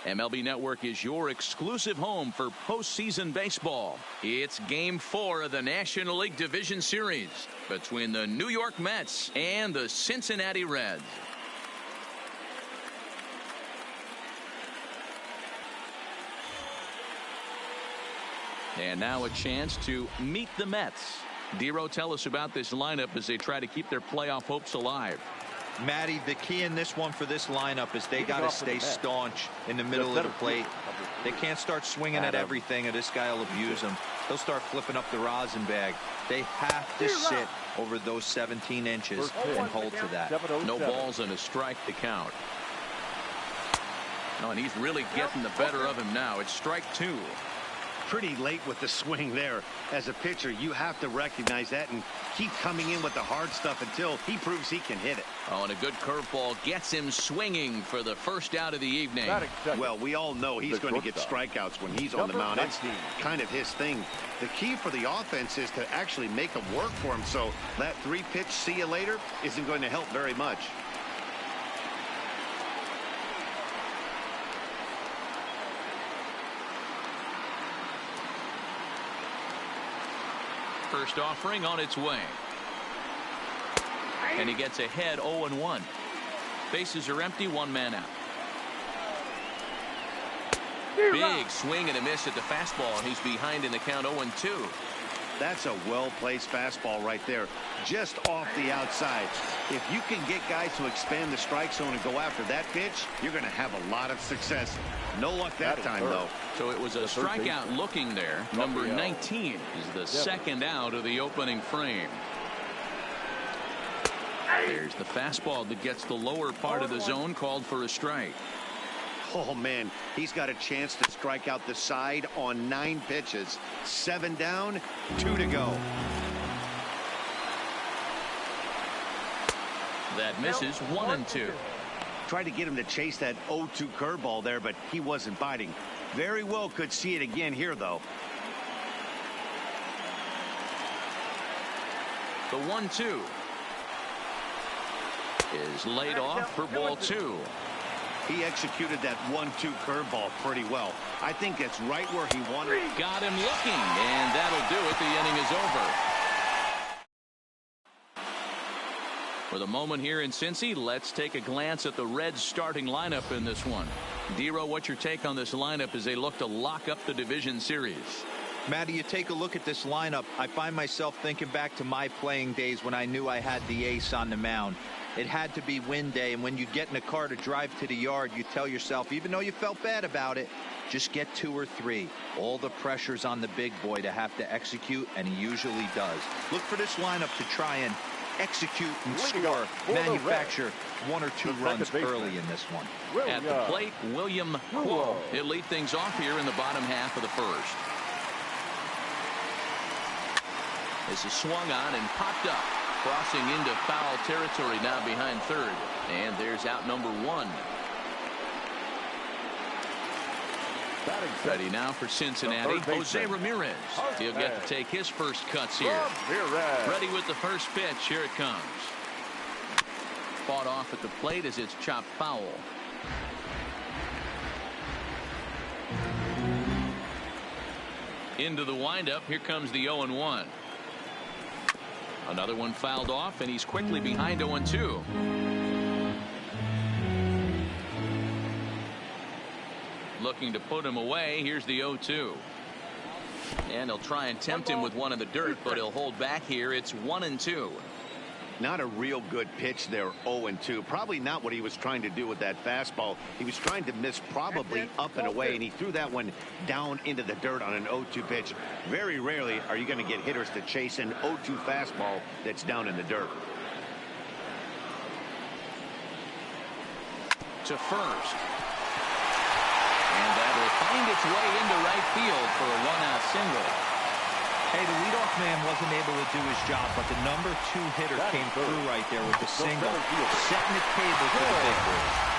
MLB Network is your exclusive home for postseason baseball. It's Game 4 of the National League Division Series between the New York Mets and the Cincinnati Reds. And now a chance to meet the Mets. Dero, tell us about this lineup as they try to keep their playoff hopes alive. Matty, the key in this one for this lineup is they got to stay staunch in the middle of the plate. They can't start swinging at everything, or this guy will abuse them. He'll start flipping up the rosin bag. They have to sit over those 17 inches and hold to that. No balls and a strike to count. Oh, and he's really getting the better of him now. It's strike 2. Pretty late with the swing there. As a pitcher, you have to recognize that and keep coming in with the hard stuff until he proves he can hit it. Oh, and a good curveball gets him swinging for the first out of the evening. Well, we all know he's going to get strikeouts when he's on the mound. It's kind of his thing. The key for the offense is to actually make them work for him, so that 3-pitch see you later isn't going to help very much. First offering on its way. And he gets ahead 0-1. Bases are empty, one man out. Big swing and a miss at the fastball, and he's behind in the count 0-2. That's a well-placed fastball right there, just off the outside. If you can get guys to expand the strike zone and go after that pitch, you're going to have a lot of success. No luck that time, though. So it was a strikeout looking there. Number 19 is the second out of the opening frame. There's the fastball that gets the lower part of the zone, called for a strike. Oh, man, he's got a chance to strike out the side on 9 pitches. 7 down, 2 to go. That misses 1-2. Tried to get him to chase that 0-2 curveball there, but he wasn't biting. Very well could see it again here, though. The 1-2 is laid off for ball 2. He executed that 1-2 curveball pretty well. I think it's right where he wanted it. Got him looking, and that'll do it. The inning is over. For the moment here in Cincy, let's take a glance at the Reds starting lineup in this one. Dero, what's your take on this lineup as they look to lock up the division series? Matty, you take a look at this lineup. I find myself thinking back to my playing days when I knew I had the ace on the mound. It had to be win day, and when you get in a car to drive to the yard, you tell yourself, even though you felt bad about it, just get 2 or 3. All the pressure's on the big boy to have to execute, and he usually does. Look for this lineup to try and execute and score, manufacture 1 or 2 runs early in this one. At the plate, William Kuo. He'll lead things off here in the bottom half of the first. This is swung on and popped up, crossing into foul territory now behind third. And there's out number 1. Ready now for Cincinnati, Jose Ramirez. He'll get to take his first cuts here. Ready with the first pitch. Here it comes. Fought off at the plate as it's chopped foul. Into the windup. Here comes the 0-1. Another one fouled off, and he's quickly behind 0-2. Looking to put him away. Here's the 0-2. And he'll try and tempt him with one in the dirt, but he'll hold back here. It's 1-2. Not a real good pitch there, 0-2. Probably not what he was trying to do with that fastball. He was trying to miss probably up and away, and he threw that one down into the dirt on an 0-2 pitch. Very rarely are you going to get hitters to chase an 0-2 fastball that's down in the dirt. To first. And that will find its way into right field for a 1-out single. Hey, the leadoff man wasn't able to do his job, but the number 2 hitter came through right there with the single, setting the table for the big boys.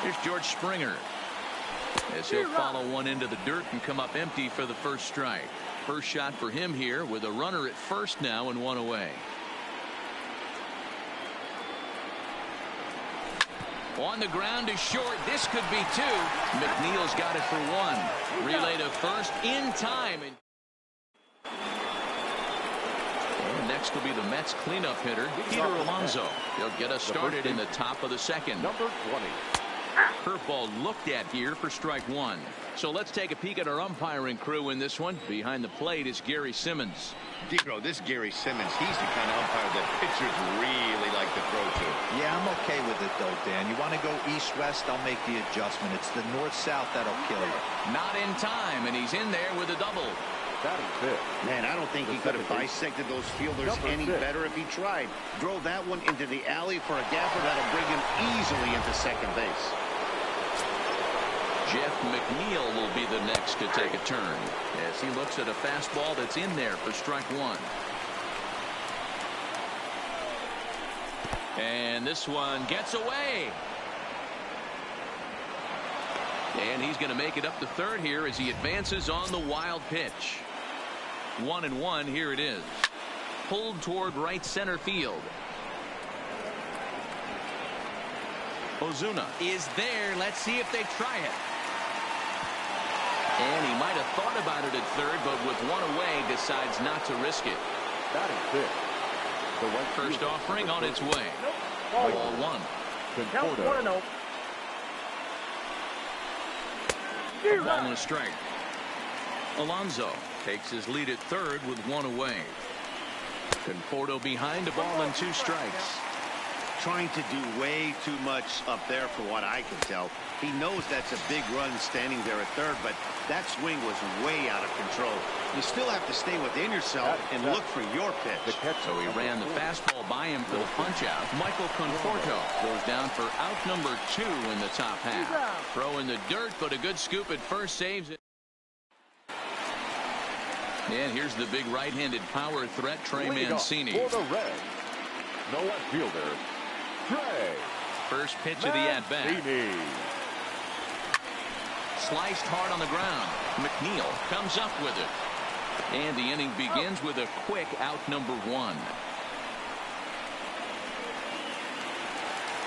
Here's George Springer, as he'll follow one into the dirt and come up empty for the first strike. First shot for him here with a runner at first now and 1 away. On the ground is short. This could be two. McNeil's got it for one. Relay to first in time. And next will be the Mets cleanup hitter, Peter Alonso. He'll get us started in the top of the second. Number 20. Curveball looked at here for strike one. So let's take a peek at our umpiring crew in this one. Behind the plate is Gary Simmons. Dero, this Gary Simmons, he's the kind of umpire that pitchers really like to throw to. Yeah, I'm okay with it, though, Dan. You want to go east-west, I'll make the adjustment. It's the north-south that'll kill you. Not in time, and he's in there with a double. Batting fifth. Man, I don't think he could have bisected those fielders any better if he tried. Drove that one into the alley for a gapper that'll bring him easily into second base. Jeff McNeil will be the next to take a turn as he looks at a fastball that's in there for strike one. And this one gets away. And he's going to make it up to third here as he advances on the wild pitch. 1-1. Here it is. Pulled toward right center field. Ozuna is there. Let's see if they try it. And he might have thought about it at third, but with one away, decides not to risk it. Batting fifth. The right First fielder, offering on its way. Ball Ball one. Conforto. Ball and a strike. Alonso takes his lead at third with one away. Conforto behind, a ball and two strikes. Trying to do way too much up there for what I can tell. He knows that's a big run standing there at third, but that swing was way out of control. You still have to stay within yourself and look for your pitch. So he ran the fastball by him for the punch out. Michael Conforto goes down for out number 2 in the top half. Throw in the dirt, but a good scoop at first saves it. And here's the big right-handed power threat, Trey Mancini. For the Reds, no left fielder, Trey. First pitch of the at-bat. Sliced hard on the ground. McNeil comes up with it. And the inning begins with a quick out number 1.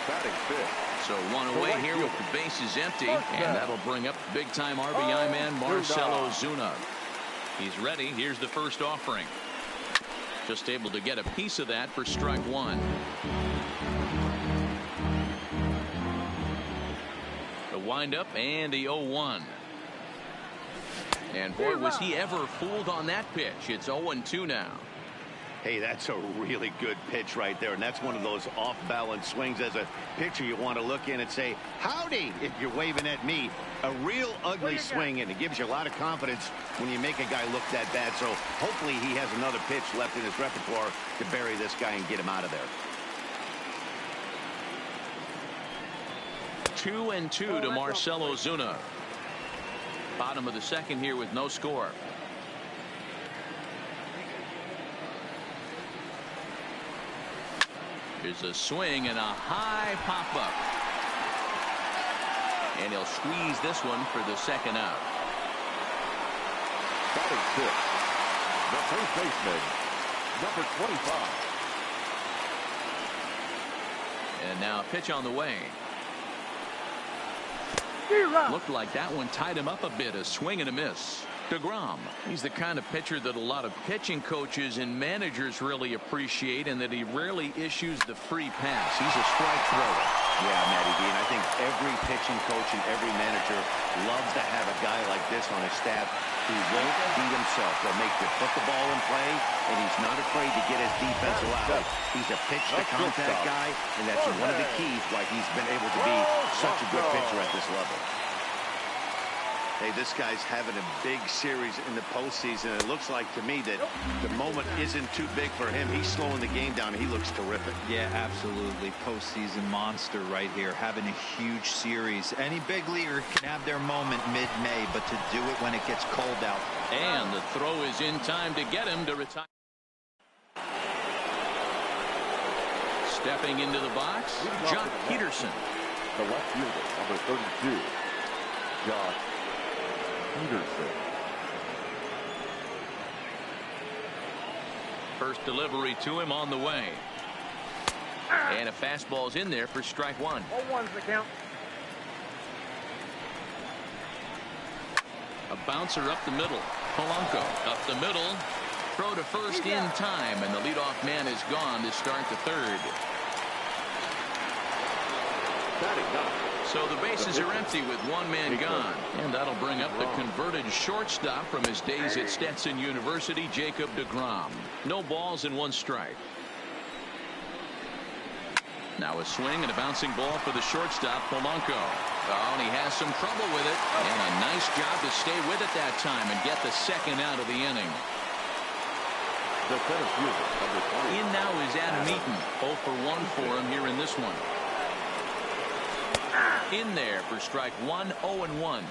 Batting fifth. So one away here with the bases empty. And that'll bring up big-time RBI man Marcell Ozuna. He's ready. Here's the first offering. Just able to get a piece of that for strike one. The windup and the 0-1. And boy, was he ever fooled on that pitch. It's 0-2 now. Hey, that's a really good pitch right there, and that's one of those off-balance swings. As a pitcher, you want to look in and say, howdy, if you're waving at me. A real ugly swing, and it gives you a lot of confidence when you make a guy look that bad. So hopefully he has another pitch left in his repertoire to bury this guy and get him out of there. 2-2 to Marcell Ozuna. Bottom of the second here with no score. Here's a swing and a high pop-up. And he'll squeeze this one for the second out. Batting fifth, the first baseman, number 25. And now a pitch on the way. Looked like that one tied him up a bit. A swing and a miss. DeGrom. He's the kind of pitcher that a lot of pitching coaches and managers really appreciate, and that he rarely issues the free pass. He's a strike thrower. Yeah, Matty D, and I think every pitching coach and every manager loves to have a guy like this on his staff who won't beat himself. He'll make you put the ball in play, and he's not afraid to get his defense allowed. He's a pitch-to-contact guy, and that's one of the keys why he's been able to be such a good pitcher at this level. Hey, this guy's having a big series in the postseason. It looks like to me that the moment isn't too big for him. He's slowing the game down. He looks terrific. Yeah, absolutely. Postseason monster right here, having a huge series. Any big leaguer can have their moment mid-May, but to do it when it gets cold out. And the throw is in time to get him to retire. Stepping into the box, Jock Peterson. The left fielder, number 32, Jock Peterson. First delivery to him on the way. And a fastball's in there for strike one. 0-1's the count. A bouncer up the middle. Polanco up the middle. Throw to first in time, and the leadoff man is gone to start the third. So the bases are empty with one man gone. And that'll bring up the converted shortstop from his days at Stetson University, Jacob deGrom. No balls and one strike. Now a swing and a bouncing ball for the shortstop, Polanco. Oh, and he has some trouble with it. And a nice job to stay with it that time and get the second out of the inning. In now is Adam Eaton. 0 for 1 for him here in this one. In there for strike one, 0-1.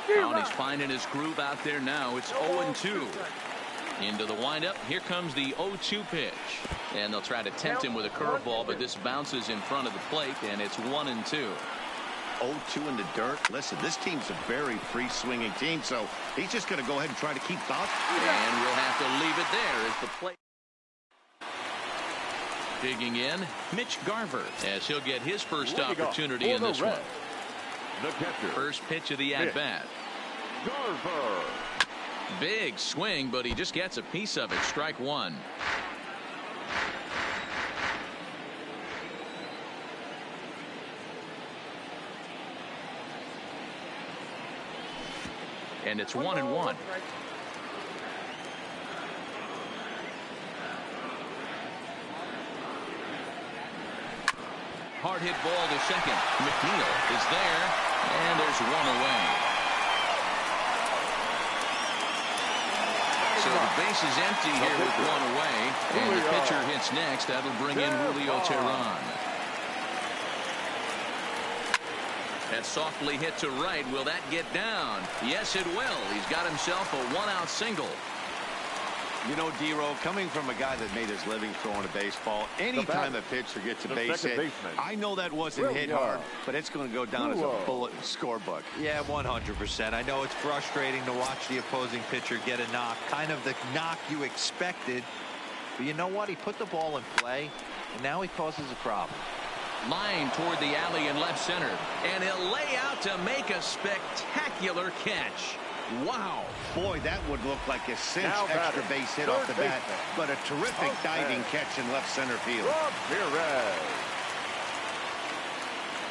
Oh, and he's finding his groove out there now. It's 0-2. Into the windup. Here comes the 0-2 pitch. And they'll try to tempt him with a curveball, but this bounces in front of the plate, and it's 1-2. 0-2 in the dirt. Listen, this team's a very free swinging team, so he's just going to go ahead and try to keep up. And we'll have to leave it there as the plate. Digging in, Mitch Garver, as he'll get his first opportunity in this one. First pitch of the at-bat. Garver. Big swing, but he just gets a piece of it. Strike one. And it's 1-1. Hard hit ball to second. McNeil is there, and there's one away. So the base is empty here with one away, and the pitcher hits next. That'll bring in Julio Teheran. That softly hit to right. Will that get down? Yes, it will. He's got himself a one-out single. You know, D-Row, coming from a guy that made his living throwing a baseball, anytime a pitcher gets a base hit, I know that wasn't hit hard, but it's going to go down as a bullet in the scorebook. Yeah, 100%. I know it's frustrating to watch the opposing pitcher get a knock, kind of the knock you expected. But you know what? He put the ball in play, and now he causes a problem. Line toward the alley in left center, and he'll lay out to make a spectacular catch. Wow. Boy, that would look like a cinch extra base hit off the bat, but a terrific diving catch in left center field.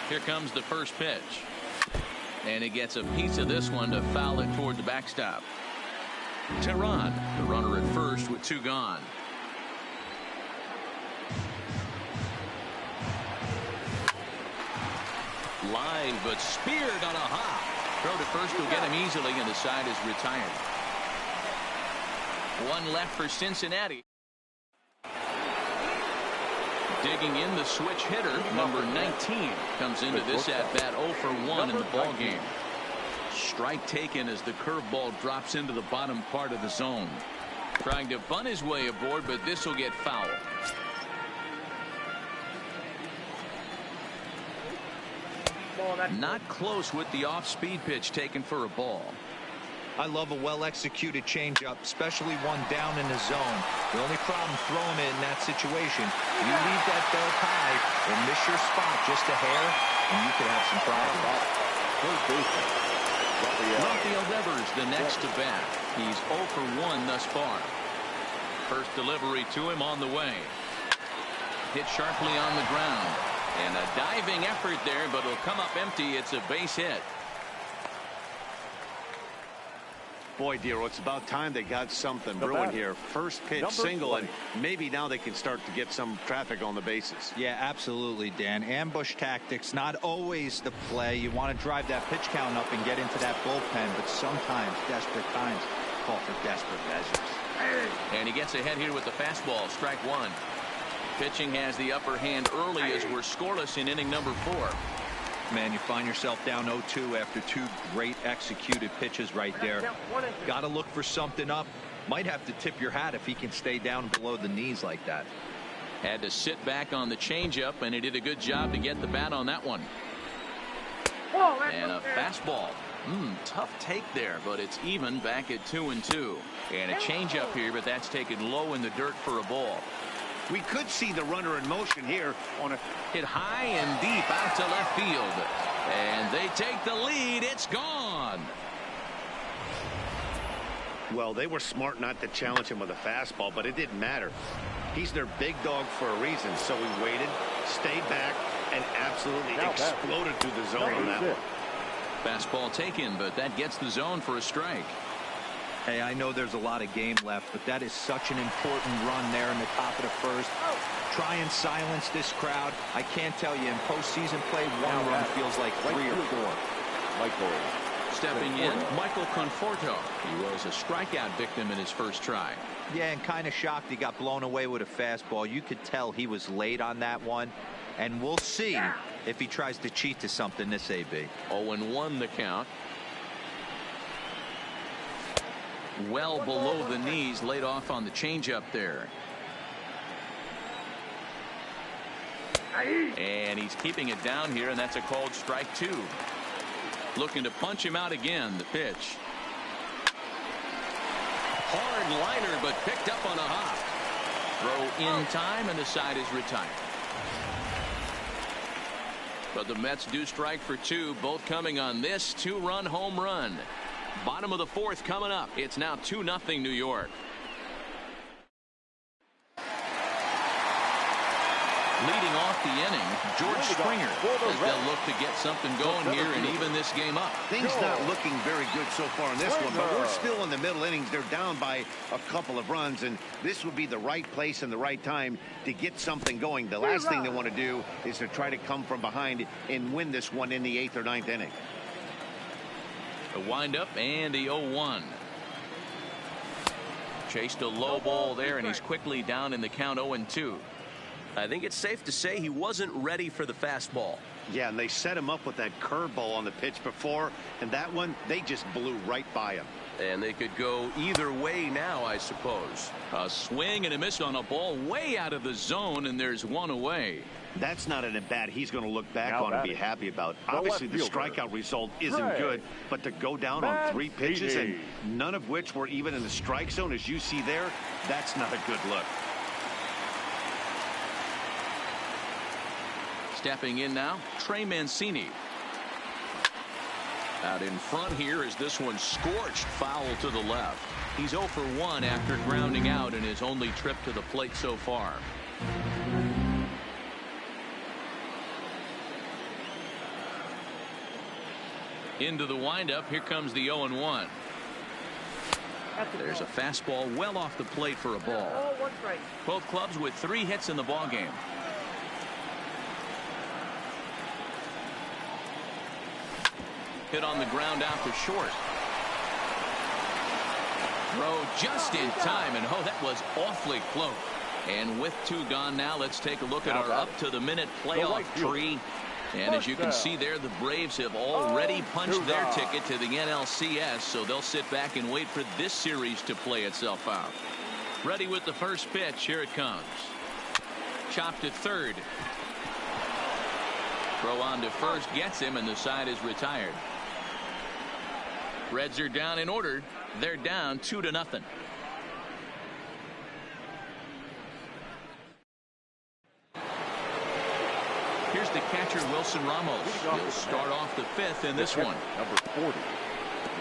Here comes the first pitch. And he gets a piece of this one to foul it toward the backstop. Teheran, the runner at first with two gone. Line, but speared on a hop. Throw to first will get him easily, and the side is retired. One left for Cincinnati. Digging in, the switch hitter, number 19, comes into this at-bat 0 for 1 in the ballgame. Strike taken as the curveball drops into the bottom part of the zone. Trying to bunt his way aboard, but this will get foul. Not close with the off-speed pitch taken for a ball. I love a well-executed changeup, especially one down in the zone. The only problem throwing it in that situation, you leave that belt high or miss your spot just a hair, and you could have some problems. Rafael Devers the next to bat. He's 0 for 1 thus far. First delivery to him on the way. Hit sharply on the ground. And a diving effort there, but it'll come up empty. It's a base hit. Boy, Dero, it's about time they got something brewing here. First pitch single, and maybe now they can start to get some traffic on the bases. Yeah, absolutely, Dan. Ambush tactics, not always the play. You want to drive that pitch count up and get into that bullpen, but sometimes desperate times call for desperate measures. And he gets ahead here with the fastball. Strike one. Pitching has the upper hand early as we're scoreless in inning number 4. Man, you find yourself down 0-2 after two great executed pitches right there. Got to look for something up. Might have to tip your hat if he can stay down below the knees like that. Had to sit back on the changeup, and he did a good job to get the bat on that one. And a fastball. Tough take there, but it's even back at 2-2. And a changeup here, but that's taken low in the dirt for a ball. We could see the runner in motion here on a hit high and deep out to left field. And they take the lead. It's gone. Well, they were smart not to challenge him with a fastball, but it didn't matter. He's their big dog for a reason. So he waited, stayed back, and absolutely exploded through the zone on that one. Fastball taken, but that gets the zone for a strike. Hey, I know there's a lot of game left, but that is such an important run there in the top of the first. Try and silence this crowd. I can't tell you, in postseason play, one run feels like 3 or 4. Stepping in, Michael Conforto. He was a strikeout victim in his first try. Yeah, and kind of shocked he got blown away with a fastball. You could tell he was late on that one. And we'll see if he tries to cheat to something this AB. 0-1 the count. Well below the knees, laid off on the changeup there. And he's keeping it down here, and that's a called strike 2. Looking to punch him out again. The pitch. Hard liner, but picked up on a hop. Throw in time, and the side is retired. But the Mets do strike for 2, both coming on this 2-run home run. Bottom of the 4th coming up. It's now 2-0 New York. Leading off the inning, George Springer, as they'll look to get something going here and even this game up. Things not looking very good so far in this one, but we're still in the middle innings. They're down by a couple of runs, and this would be the right place and the right time to get something going. The last thing they want to do is to try to come from behind and win this one in the 8th or 9th inning. A windup and the 0-1. Chased a low ball there, and he's quickly down in the count 0-2. I think it's safe to say he wasn't ready for the fastball. Yeah, and they set him up with that curveball on the pitch before, and that one, they just blew right by him. And they could go either way now, I suppose. A swing and a miss on a ball way out of the zone, and there's one away. That's not an at-bat he's going to look back on and be happy about. Obviously, the strikeout result isn't good, but to go down on 3 pitches and none of which were even in the strike zone, as you see there, that's not a good look. Stepping in now, Trey Mancini. Out in front here is this one scorched foul to the left. He's 0 for 1 after grounding out in his only trip to the plate so far. Into the windup. Here comes the 0-1. There's a fastball well off the plate for a ball. Both clubs with 3 hits in the ball game. Hit on the ground out to short. Throw just in time, and that was awfully close. And with 2 gone now, let's take a look at our up-to-the-minute playoff tree. And as you can see there, the Braves have already punched their ticket to the NLCS, so they'll sit back and wait for this series to play itself out. Ready with the first pitch. Here it comes. Chopped to third. Throw on to first gets him, and the side is retired. Reds are down in order. They're down 2-0. Here's the catcher, Wilson Ramos. He'll start off the 5th in this one. Number 40,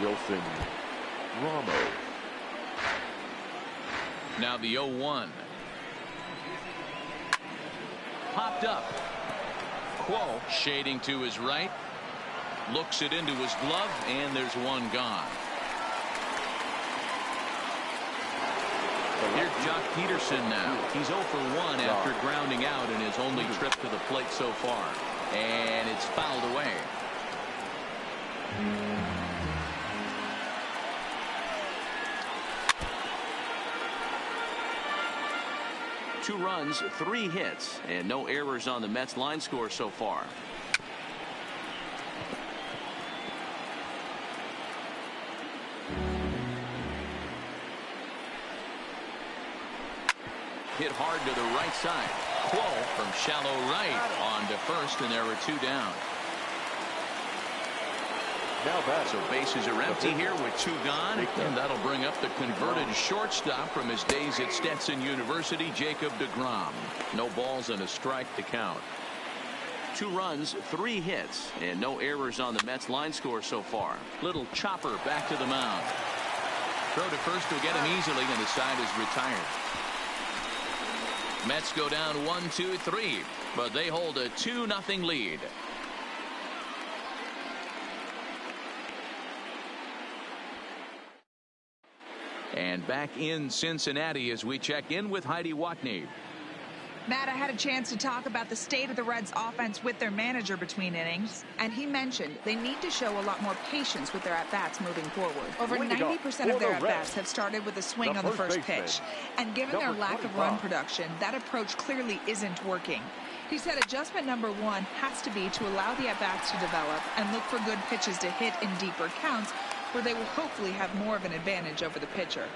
Wilson Ramos. Now the 0-1. Popped up. Quo shading to his right. Looks it into his glove, and there's one gone. Here's Jock Peterson now. He's 0 for 1 after grounding out in his only trip to the plate so far. And it's fouled away. Two runs, 3 hits, and no errors on the Mets line score so far. Hit hard to the right side. Quo from shallow right on to first, and there were 2 down. Now batting. So bases are empty here with 2 gone, and that'll bring up the converted shortstop from his days at Stetson University, Jacob deGrom. No balls and a strike to count. 2 runs, 3 hits, and no errors on the Mets line score so far. Little chopper back to the mound. Throw to first will get him easily, and the side is retired. Mets go down 1-2-3, but they hold a 2-0 lead. And back in Cincinnati as we check in with Heidi Watney. Matt, I had a chance to talk about the state of the Reds offense with their manager between innings, and he mentioned they need to show a lot more patience with their at-bats moving forward. Over 90% of their at-bats have started with a swing on the first pitch, and given their lack of run production, that approach clearly isn't working. He said adjustment number 1 has to be to allow the at-bats to develop and look for good pitches to hit in deeper counts, where they will hopefully have more of an advantage over the pitcher.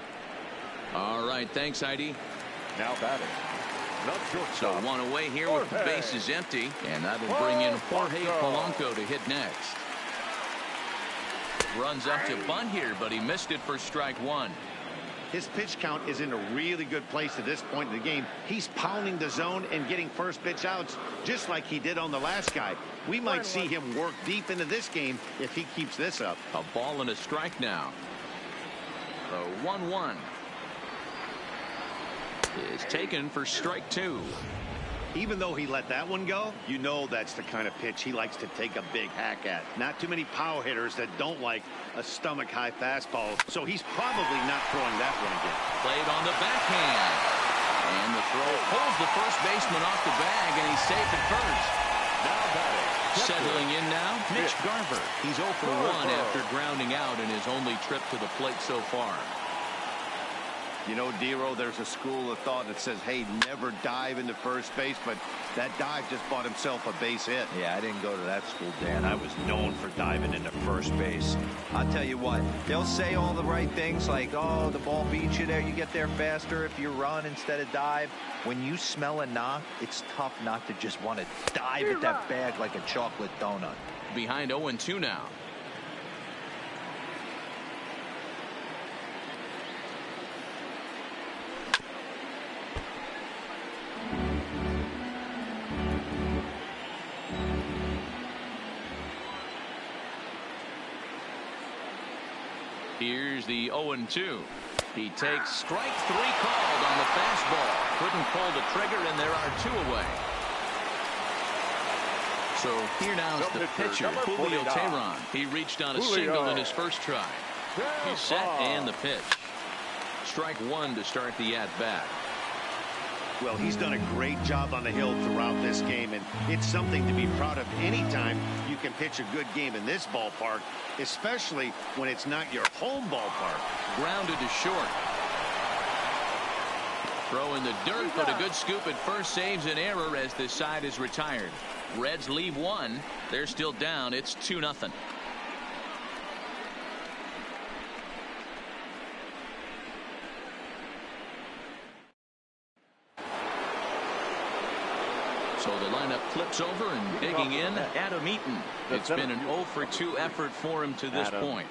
All right, thanks, Heidi. Now batting. So 1 away here with the bases empty, and that'll bring in Jorge Polanco to hit next. Runs up to bunt here, but he missed it for strike 1. His pitch count is in a really good place at this point in the game. He's pounding the zone and getting first pitch outs just like he did on the last guy. We might see him work deep into this game if he keeps this up. A ball and a strike now. The 1-1 is taken for strike 2. Even though he let that one go, you know that's the kind of pitch he likes to take a big hack at. Not too many power hitters that don't like a stomach high fastball, so he's probably not throwing that one again. Played on the backhand, and the throw pulls the first baseman off the bag, and he's safe at first. Now batting. Settling in now, Mitch Garver. He's 0 for 1 after grounding out in his only trip to the plate so far. You know, Dero, there's a school of thought that says, hey, never dive into first base, but that dive just bought himself a base hit. Yeah, I didn't go to that school, Dan. I was known for diving into first base. I'll tell you what, they'll say all the right things like, oh, the ball beats you there, you get there faster if you run instead of dive. When you smell a knock, it's tough not to just want to dive at that bag like a chocolate donut. Behind 0-2 now. Here's the 0-2. He takes strike 3 called on the fastball. Couldn't pull the trigger, and there are 2 away. So here now is the pitcher, Julio Teheran. He reached on a single in his first try. He's set and the pitch. Strike 1 to start the at-bat. Well, he's done a great job on the hill throughout this game, and it's something to be proud of anytime you can pitch a good game in this ballpark, especially when it's not your home ballpark. Grounded to short. Throw in the dirt, but a good scoop at first saves an error as this side is retired. Reds leave 1. They're still down. It's 2-0. So the lineup flips over and digging in, Adam Eaton. It's been an 0 for 2 effort for him to this point.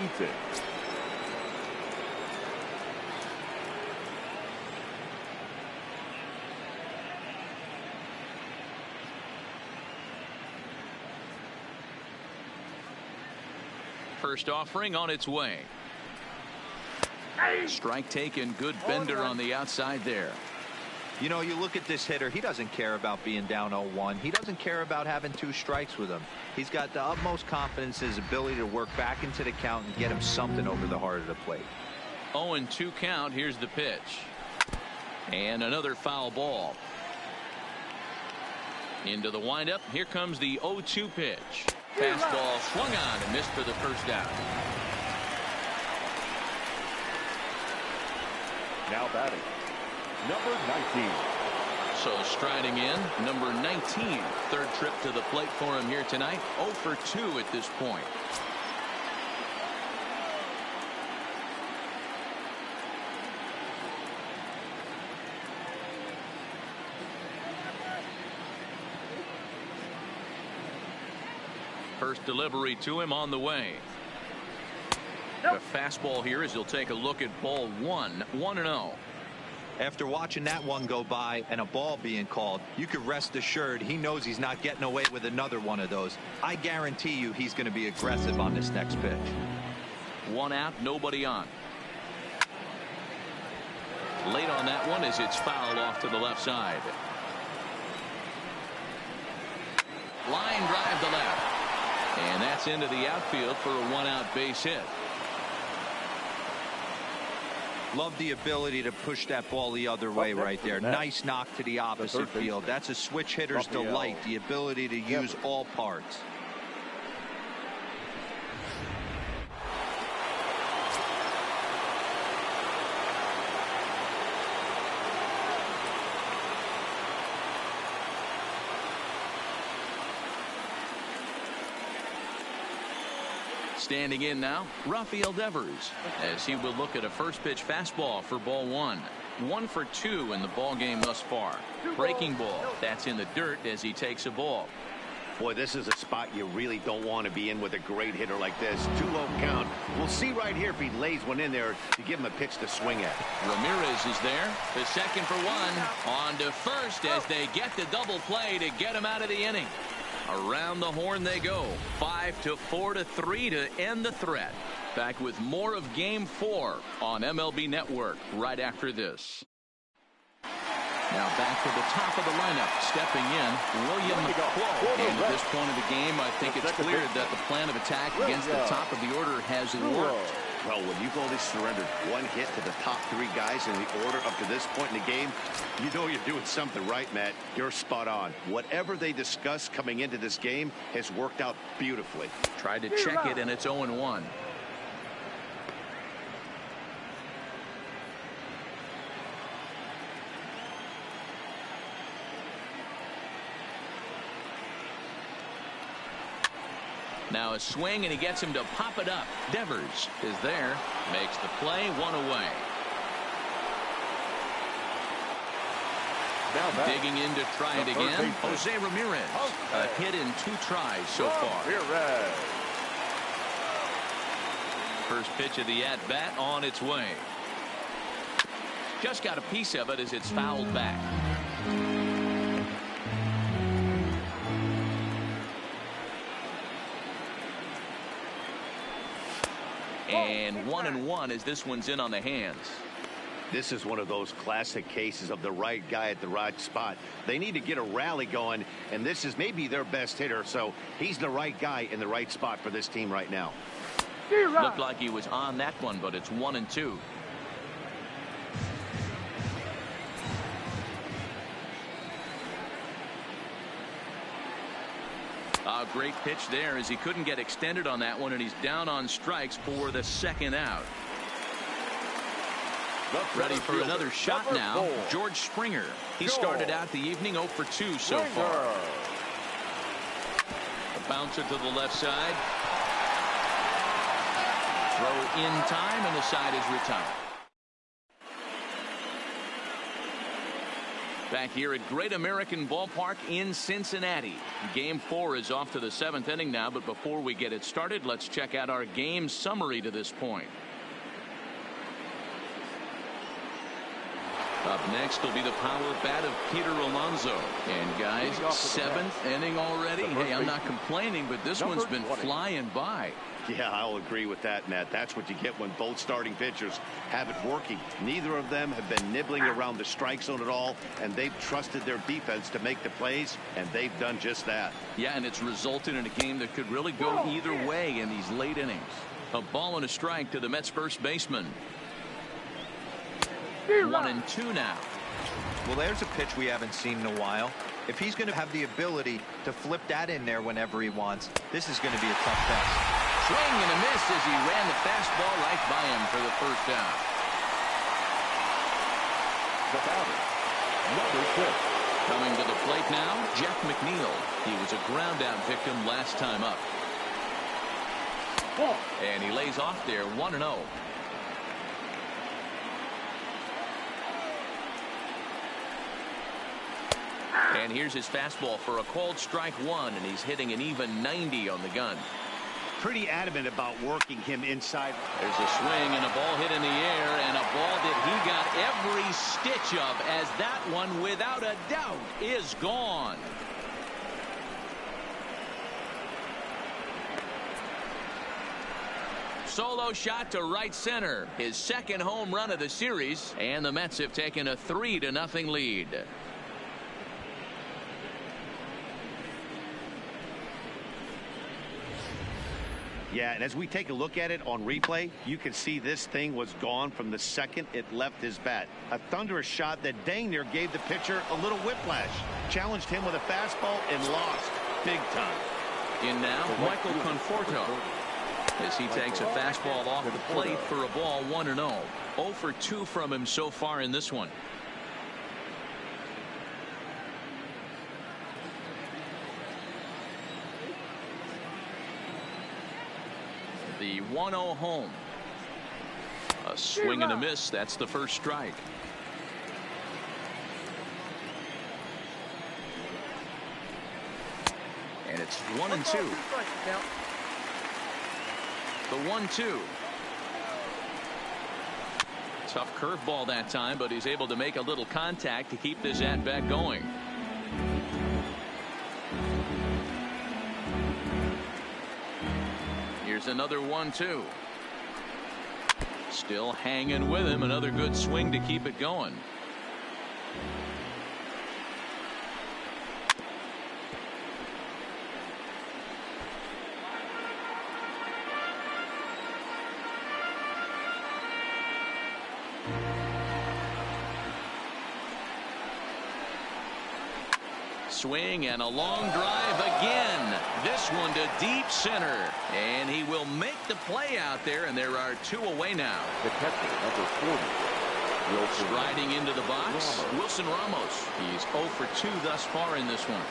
Eaton. First offering on its way. Strike taken. Good bender on the outside there. You know, you look at this hitter, he doesn't care about being down 0-1. He doesn't care about having 2 strikes with him. He's got the utmost confidence in his ability to work back into the count and get him something over the heart of the plate. 0-2 count. Here's the pitch. And another foul ball. Into the windup. Here comes the 0-2 pitch. Fastball swung on and missed for the first down. Now batting. Number 19. So striding in, number 19. Third trip to the plate for him here tonight. 0 for 2 at this point. First delivery to him on the way. The fastball here as he'll take a look at ball one. 1-0. After watching that one go by and a ball being called, you could rest assured he knows he's not getting away with another one of those. I guarantee you he's going to be aggressive on this next pitch. 1 out, nobody on. Late on that one as it's fouled off to the left side. Line drive to left. And that's into the outfield for a 1-out base hit. Love the ability to push that ball the other way right there. Nice knock to the opposite field. That's a switch hitter's delight, the ability to use all parts. Standing in now, Rafael Devers, as he will look at a first pitch fastball for ball one. 1 for 2 in the ball game thus far. Breaking ball, that's in the dirt as he takes a ball. Boy, this is a spot you really don't want to be in with a great hitter like this. 2-0 count. We'll see right here if he lays one in there to give him a pitch to swing at. Ramirez is there. The second for 1. On to first as they get the double play to get him out of the inning. Around the horn they go. 5-4-3 to end the threat. Back with more of Game 4 on MLB Network right after this. Now back to the top of the lineup. Stepping in, William Crowe. And at this point of the game, I think it's clear that the plan of attack against the top of the order has worked. Well, when you've only surrendered 1 hit to the top 3 guys in the order up to this point in the game, you know you're doing something right, Matt. You're spot on. Whatever they discussed coming into this game has worked out beautifully. Tried to check it, and it's 0-1. Now a swing, and he gets him to pop it up. Devers is there, makes the play, 1 away. Digging in to try it again, Jose Ramirez. A hit in 2 tries so far. First pitch of the at-bat on its way. Just got a piece of it as it's fouled back. And 1-1 as this one's in on the hands. This is one of those classic cases of the right guy at the right spot. They need to get a rally going, and this is maybe their best hitter, so he's the right guy in the right spot for this team right now. Looked like he was on that one, but it's 1-2. A great pitch there as he couldn't get extended on that one, and he's down on strikes for the 2nd out. Ready for another shot now, George Springer. He started out the evening 0 for 2 so far. A bouncer to the left side. Throw in time, and the side is retired. Back here at Great American Ballpark in Cincinnati. Game 4 is off to the 7th inning now, but before we get it started, let's check out our game summary to this point. Up next will be the power bat of Peter Alonso. And guys, 7th inning already. Hey, I'm not complaining, but this one's been flying by. Yeah, I'll agree with that, Matt. That's what you get when both starting pitchers have it working. Neither of them have been nibbling around the strike zone at all, and they've trusted their defense to make the plays, and they've done just that. Yeah, and it's resulted in a game that could really go either way in these late innings. A ball and a strike to the Mets first baseman. 1-2 now. Well, there's a pitch we haven't seen in a while. If he's going to have the ability to flip that in there whenever he wants, this is going to be a tough test. Swing and a miss as he ran the fastball right by him for the 1st down. The batter, number 6. Coming to the plate now, Jeff McNeil. He was a ground out victim last time up. And he lays off there, 1-0. And here's his fastball for a called strike one, and he's hitting an even 90 on the gun. Pretty adamant about working him inside. There's a swing and a ball hit in the air, and a ball that he got every stitch of, as that one, without a doubt, is gone. Solo shot to right center, his second home run of the series, and the Mets have taken a 3-0 lead. Yeah, and as we take a look at it on replay, you can see this thing was gone from the second it left his bat. A thunderous shot that dang near gave the pitcher a little whiplash. Challenged him with a fastball and lost big time. In now, Michael Conforto, as he takes a fastball off the plate for a ball 1-0. 0 for 2 from him so far in this one. The 1-0 home. A swing and a miss. That's the first strike. And it's 1-2. The 1-2. Tough curveball that time, but he's able to make a little contact to keep this at-bat going. Here's another 1-2. Still hanging with him. Another good swing to keep it going. Swing and a long drive again. This one to deep center, and he will make the play out there, and there are 2 away now. The catcher, number 40, Wilson. Striding into the box, Wilson Ramos. He's 0 for 2 thus far in this one.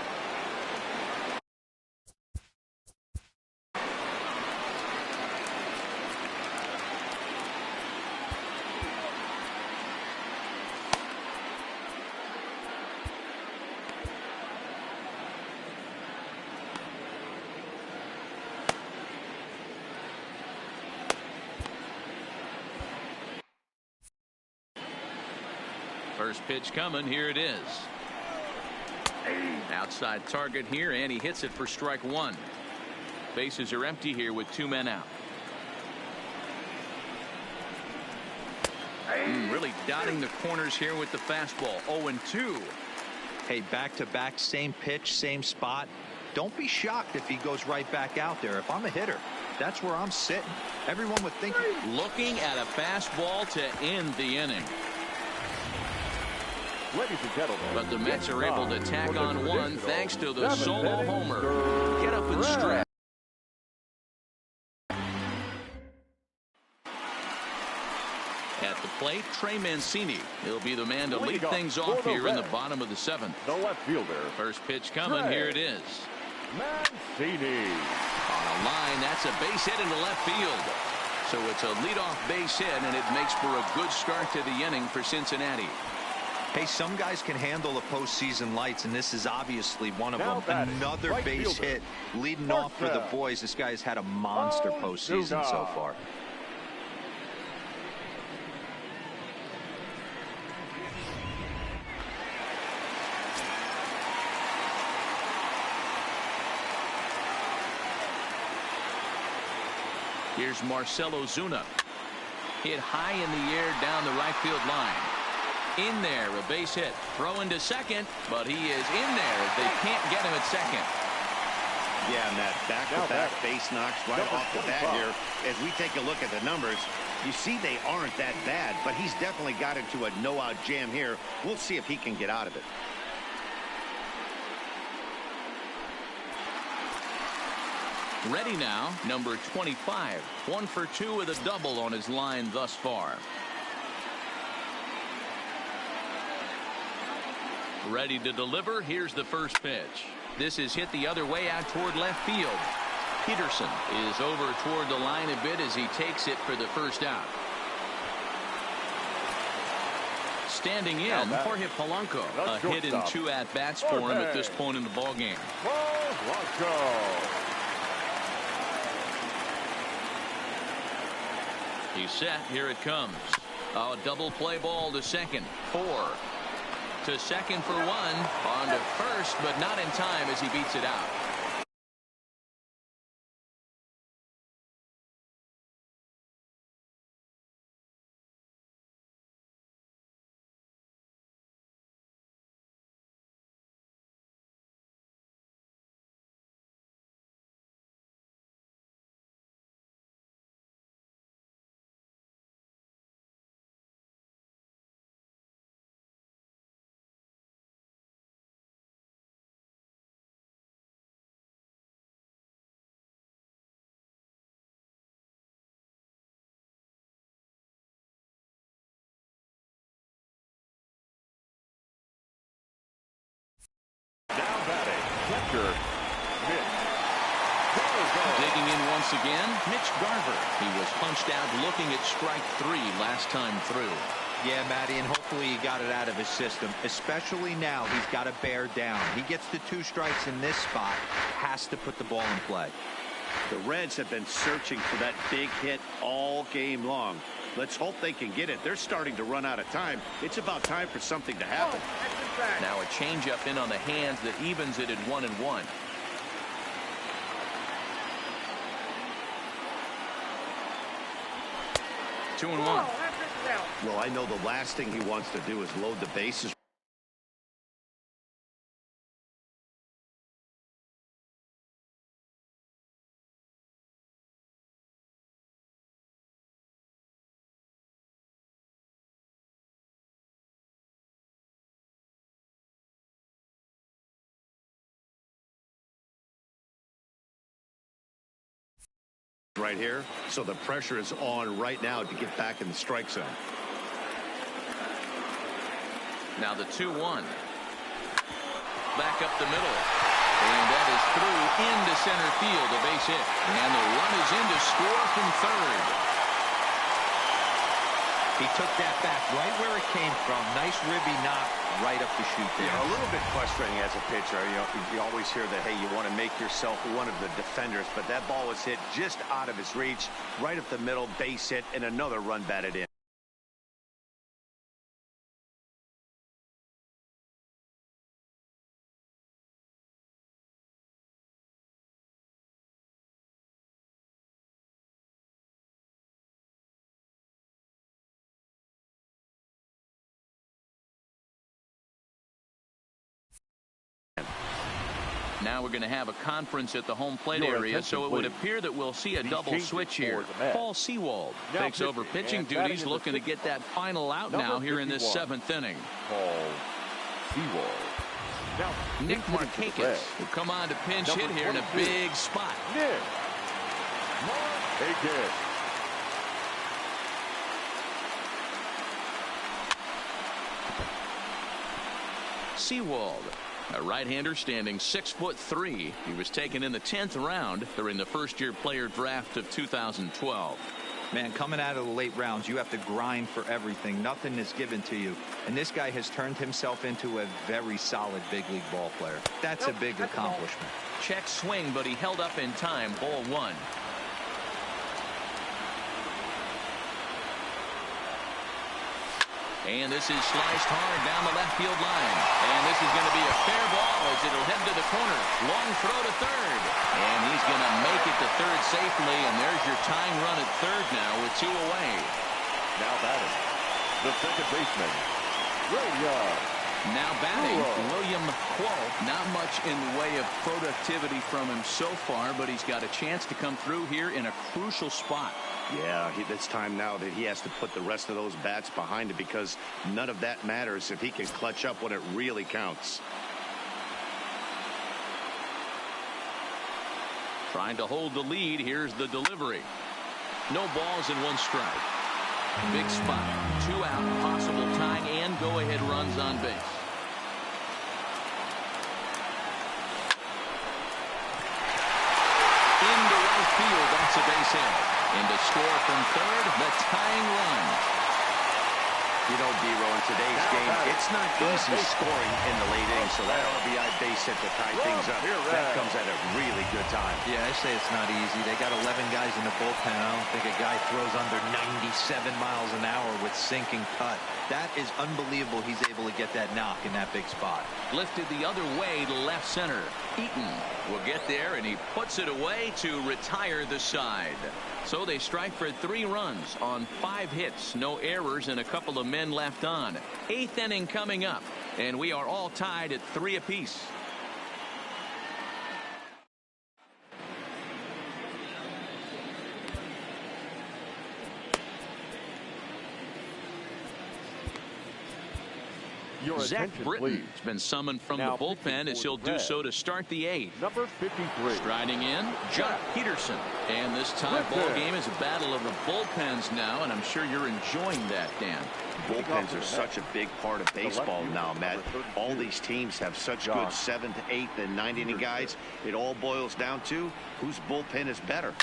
First pitch coming. Here it is. Outside target here, and he hits it for strike one. Bases are empty here with 2 men out. Really dotting the corners here with the fastball. 0-2. Hey, back-to-back, same pitch, same spot. Don't be shocked if he goes right back out there. If I'm a hitter, that's where I'm sitting. Everyone would think. Looking at a fastball to end the inning. Ladies and gentlemen, but the Mets are able to tack on one thanks to the solo homer. Get up and stretch. At the plate, Trey Mancini. He'll be the man to lead things off here in the bottom of the 7th. The left fielder. First pitch coming. Here it is. Mancini. On a line, that's a base hit into left field. So it's a leadoff base hit, and it makes for a good start to the inning for Cincinnati. Hey, some guys can handle the postseason lights, and this is obviously one of them. Another right base hit leading off for the boys. This guy's had a monster postseason so far. Here's Marcell Ozuna. Hit high in the air down the right field line. In there, a base hit. Throw into second, but he is in there. They can't get him at second. Yeah, and that back-to-back base knocks right off the bat here. As we take a look at the numbers, you see they aren't that bad, but he's definitely got into a no-out jam here. We'll see if he can get out of it. Ready now, number 25. 1 for 2 with a double on his line thus far. Ready to deliver. Here's the first pitch. This is hit the other way out toward left field. Peterson is over toward the line a bit as he takes it for the first out. standing in, Jorge Polanco. A hit in 2 at-bats for him at this point in the ballgame. He's set. Here it comes. A double play ball to second. 4 to second for 1. On to first, but not in time as he beats it out. Digging in once again, Mitch Garver. He was punched out looking at strike 3 last time through. Yeah, Matty, and hopefully he got it out of his system. Especially now, he's got to bear down. He gets the 2 strikes in this spot, has to put the ball in play. The Reds have been searching for that big hit all game long. Let's hope they can get it. They're starting to run out of time. It's about time for something to happen. Now a changeup in on the hands that evens it at 1-1. Two and 1. Well, I know the last thing he wants to do is load the bases. Right here, so the pressure is on right now to get back in the strike zone. Now the 2-1. Back up the middle. And that is through into center field, a base hit. And the run is in to score from third. He took that back right where it came from. Nice ribby knock right up the chute there. Yeah, a little bit frustrating as a pitcher. You always hear that, hey, you want to make yourself one of the defenders, but that ball was hit just out of his reach, right up the middle, base hit, and another run batted in. Now we're going to have a conference at the home plate area, so it would appear that we'll see a double switch here. Paul Sewald takes over pitching duties, looking to get that final out now here in this 7th inning. Paul Sewald. Nick Markakis will come on to pinch hit here in a big spot. Nick Markakis. Sewald, a right-hander standing 6'3". He was taken in the 10th round during the first-year player draft of 2012. Man, coming out of the late rounds, you have to grind for everything. Nothing is given to you. And this guy has turned himself into a very solid big league ball player. That's a big accomplishment. Check swing, but he held up in time. Ball 1. And this is sliced hard down the left field line. And this is going to be a fair ball as it'll head to the corner. Long throw to third. And he's going to make it to third safely. And there's your tying run at third now with 2 away. Now batting, the second baseman, William. Now batting, William Quo. Not much in the way of productivity from him so far, but he's got a chance to come through here in a crucial spot. Yeah, it's time now that he has to put the rest of those bats behind it, because none of that matters if he can clutch up when it really counts. Trying to hold the lead. Here's the delivery. No balls and 1 strike. Big spot. 2 out, possible tying and go-ahead runs on base. Into right field. That's a base hit. And to score from third, the tying run. You know, D-Row, in today's game, it's not easy scoring in the late innings, so that RBI base hit to tie things up. That comes at a really good time. Yeah, I say it's not easy. They got 11 guys in the bullpen. I don't think a guy throws under 97 miles an hour with sinking cut. That is unbelievable he's able to get that knock in that big spot. Lifted the other way to left center. Eaton will get there, and he puts it away to retire the side. So they strike for 3 runs on 5 hits, no errors, and a couple of men left on. 8th inning coming up, and we are all tied at 3 apiece. Zach Britton has been summoned from the bullpen as he'll do so to start the 8th. Number 53. Striding in, Jock Peterson. And this tie ball game is a battle of the bullpens now, and I'm sure you're enjoying that, Dan. Bullpens are such a big part of baseball now, Matt. All these teams have such good 7th, 8th, and 9th inning guys. It all boils down to whose bullpen is better.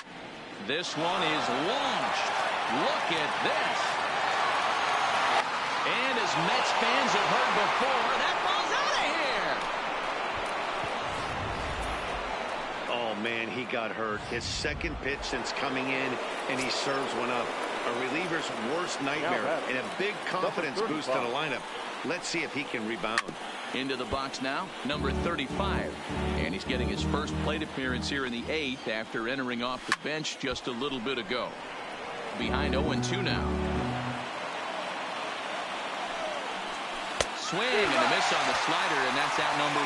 This one is launched. Look at this. And as Mets fans have heard before, that ball's out of here. Oh, man, he got hurt. His 2nd pitch since coming in, and he serves one up. A reliever's worst nightmare, and a big confidence boost to the lineup. Let's see if he can rebound. Into the box now, number 35. And he's getting his first plate appearance here in the 8th after entering off the bench just a little bit ago. Behind 0-2 now. Swing and a miss on the slider, and that's out number 1.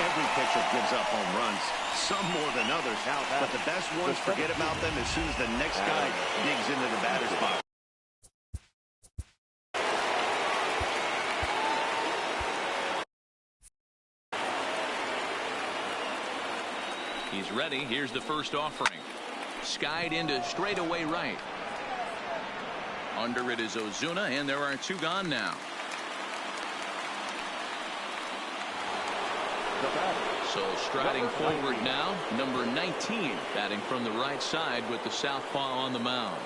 Every pitcher gives up home runs, some more than others, but the best ones forget about them as soon as the next guy digs into the batter's box. He's ready. Here's the first offering. Skied into straightaway right. Under it is Ozuna, and there are 2 gone now. So striding forward now, number 19, batting from the right side with the southpaw on the mound.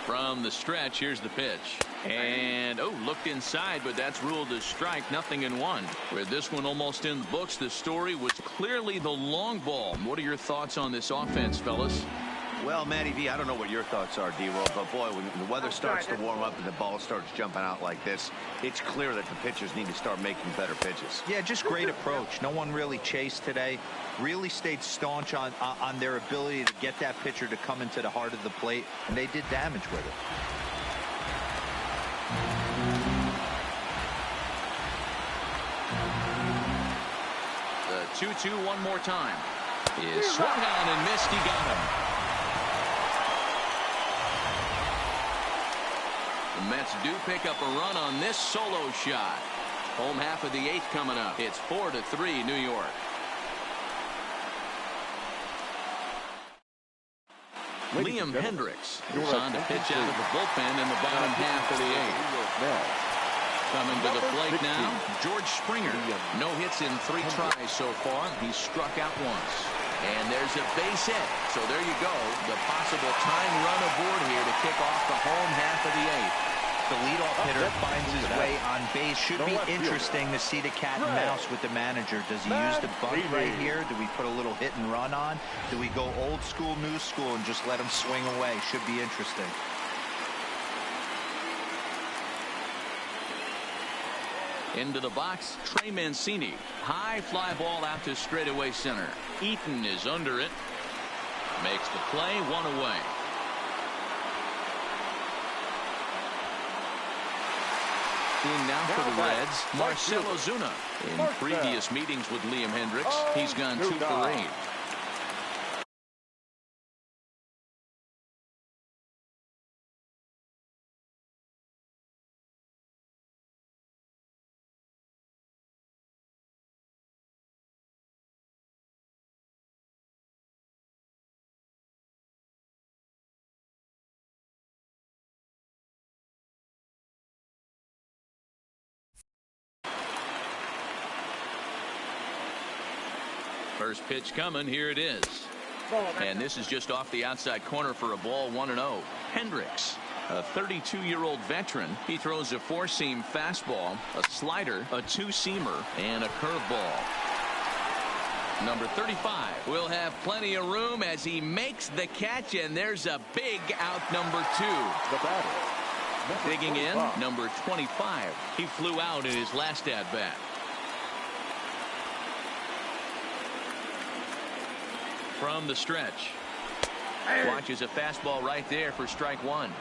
From the stretch, here's the pitch. And, looked inside, but that's ruled a strike, 0-1. With this one almost in the books, the story was clearly the long ball. What are your thoughts on this offense, fellas? Well, Matty V, I don't know what your thoughts are, D-Roll, but boy, when the weather starts to warm up and the ball starts jumping out like this, it's clear that the pitchers need to start making better pitches. Yeah, just great approach. No one really chased today. Really stayed staunch on their ability to get that pitcher to come into the heart of the plate, and they did damage with it. The 2-2 one more time. Is swung on and missed. He got him. The Mets do pick up a run on this solo shot. Home half of the 8th coming up. It's 4-3 New York. Liam Hendricks is on to pitch out of the bullpen in the bottom half of the 8th. Coming to the plate now, George Springer. No hits in 3 tries so far. He's struck out once. And there's a base hit. So there you go. The possible tying run aboard here to kick off the home half of the 8th. The leadoff hitter finds his way on base. Should be interesting to see the cat and mouse with the manager. Does he use the bunt right here? Do we put a little hit and run on? Do we go old school, new school, and just let him swing away? Should be interesting. Into the box, Trey Mancini. High fly ball out to straightaway center. Eaton is under it. Makes the play, 1 away. In now for the Reds, Marcell Ozuna. In previous meetings with Liam Hendricks, he's gone 2 for 8. First pitch coming. Here it is. And this is just off the outside corner for a ball, 1-0. Hendricks A 32-year-old veteran. He throws a four-seam fastball, a slider, a two-seamer, and a curveball. Number 35 will have plenty of room as he makes the catch, and there's a big out, number 2. The batter. Digging in, number 25. He flew out in his last at-bat. From the stretch. Watches a fastball right there for strike one.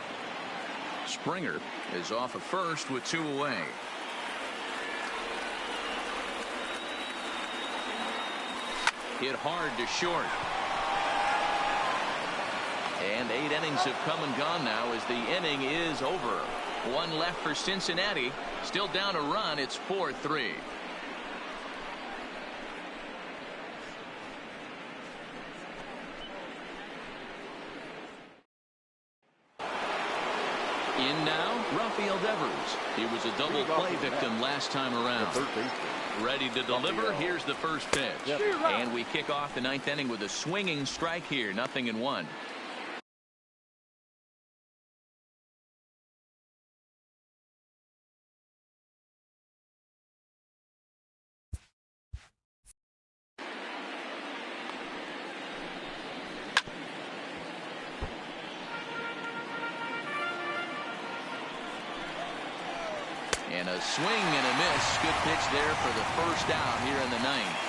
Springer is off at first with 2 away. Hit hard to short. And 8 innings have come and gone now as the inning is over. 1 left for Cincinnati. Still down a run. It's 4-3. In now, Rafael Devers. He was a double play victim last time around. Ready to deliver. Here's the first pitch. And we kick off the 9th inning with a swinging strike here. 0-1. And a swing and a miss. Good pitch there for the first out here in the 9th.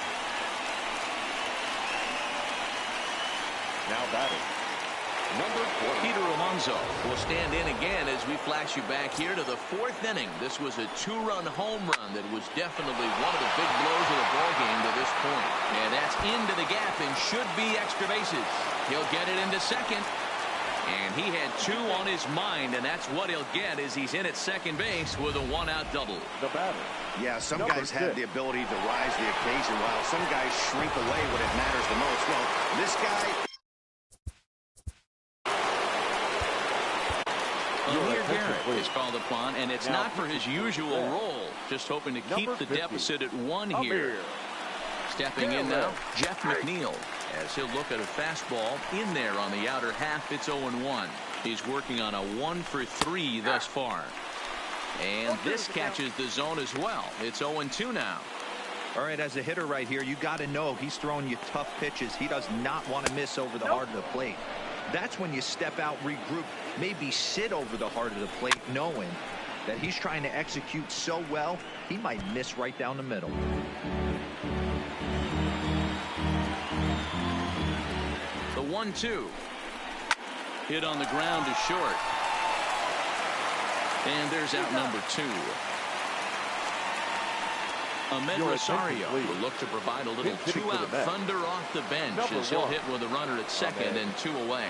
Now batting, number 20. Peter Alonso will stand in again as we flash you back here to the 4th inning. This was a 2-run home run that was definitely one of the big blows of the ball game to this point. And that's into the gap and should be extra bases. He'll get it into second. And he had 2 on his mind, and that's what he'll get as he's in at second base with a 1-out double. The batter. Yeah, some guys have the ability to rise the occasion while some guys shrink away when it matters the most. Well, this guy... Amir Garrett is called upon, and it's not for his usual role. Just hoping to keep the deficit at 1 here. Stepping in now, Jeff McNeil, as he'll look at a fastball in there on the outer half. It's 0-1. He's working on a 1-for-3 thus far. And this catches the zone as well. It's 0-2 now. All right, as a hitter right here, you got to know he's throwing you tough pitches. He does not want to miss over the heart of the plate. That's when you step out, regroup, maybe sit over the heart of the plate, knowing that he's trying to execute so well, he might miss right down the middle. The 1-2. Hit on the ground to short. And there's out number 2. Ahmed Rosario will look to provide a little 2-out thunder off the bench as he'll hit with a runner at second and 2 away.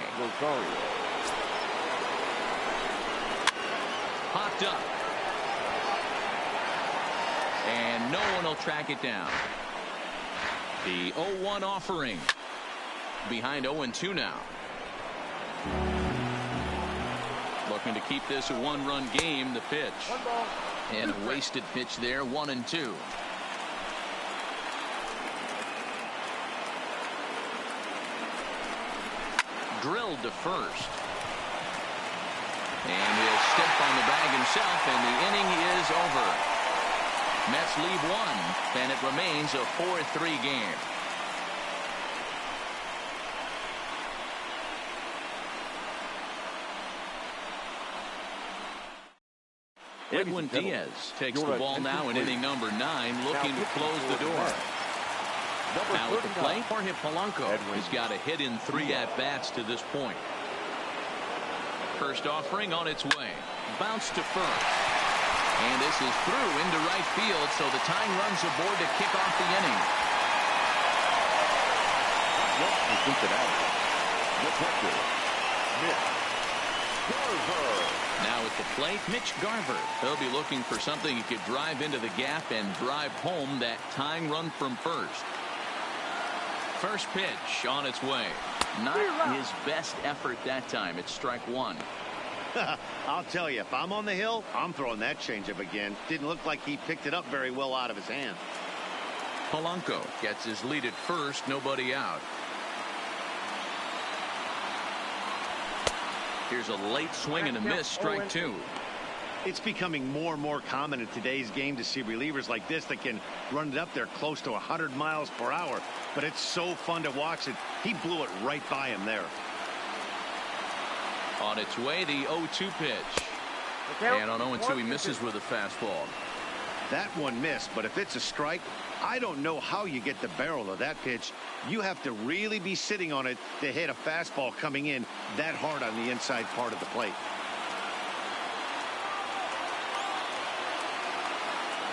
Popped up. And no one will track it down. The 0-1 offering. Behind 0-2 now. Looking to keep this a 1-run game. The pitch. And a wasted pitch there. 1-2. Drilled to first. And he'll step on the bag himself, and the inning is over. Mets lead 1, and it remains a 4-3 game. Edwin Diaz takes the ball now in inning number 9, looking to close the door. Now at the plate, Jorge Polanco has got a hit in 3 at-bats to this point. First offering on its way. Bounce to first. And this is through into right field, so the tying runs aboard to kick off the inning. Now at the plate, Mitch Garver. He'll be looking for something he could drive into the gap and drive home that tying run from first. First pitch on its way. Not his best effort that time. It's strike 1. I'll tell you, if I'm on the hill, I'm throwing that changeup again. Didn't look like he picked it up very well out of his hand. Polanco gets his lead at first. Nobody out. Here's a late swing and a miss, strike two. It's becoming more and more common in today's game to see relievers like this that can run it up there close to 100 miles per hour. But it's so fun to watch it. He blew it right by him there. On its way, the 0-2 pitch. And on 0-2, he misses with a fastball. That one missed, but if it's a strike, I don't know how you get the barrel of that pitch. You have to really be sitting on it to hit a fastball coming in that hard on the inside part of the plate.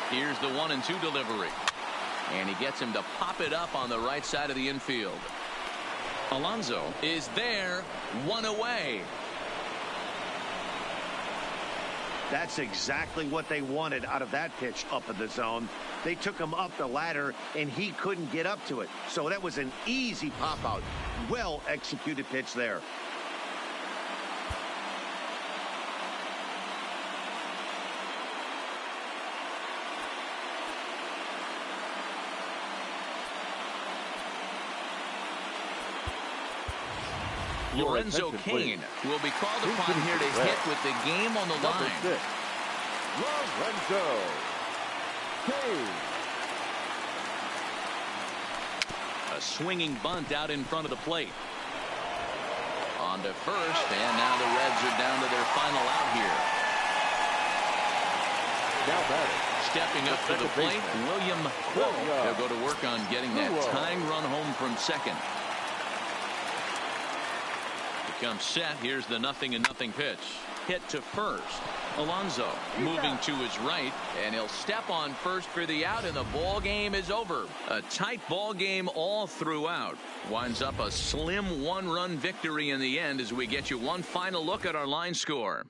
Here's the 1-2 delivery. And he gets him to pop it up on the right side of the infield. Alonso is there, one away. That's exactly what they wanted out of that pitch up in the zone. They took him up the ladder, and he couldn't get up to it. So that was an easy pop-out. Well-executed pitch there. Lorenzo Cain will be called upon here to hit with the game on the line. Lorenzo Cain. A swinging bunt out in front of the plate. On to first, and now the Reds are down to their final out here. Now batting. Stepping up to the plate, William Quill. He'll go to work on getting that tying run home from second. Comes set. Here's the 0-0 pitch. Hit to first. Alonso moving to his right, and he'll step on first for the out, and the ball game is over. A tight ball game all throughout. Winds up a slim one-run victory in the end as we get you one final look at our line score.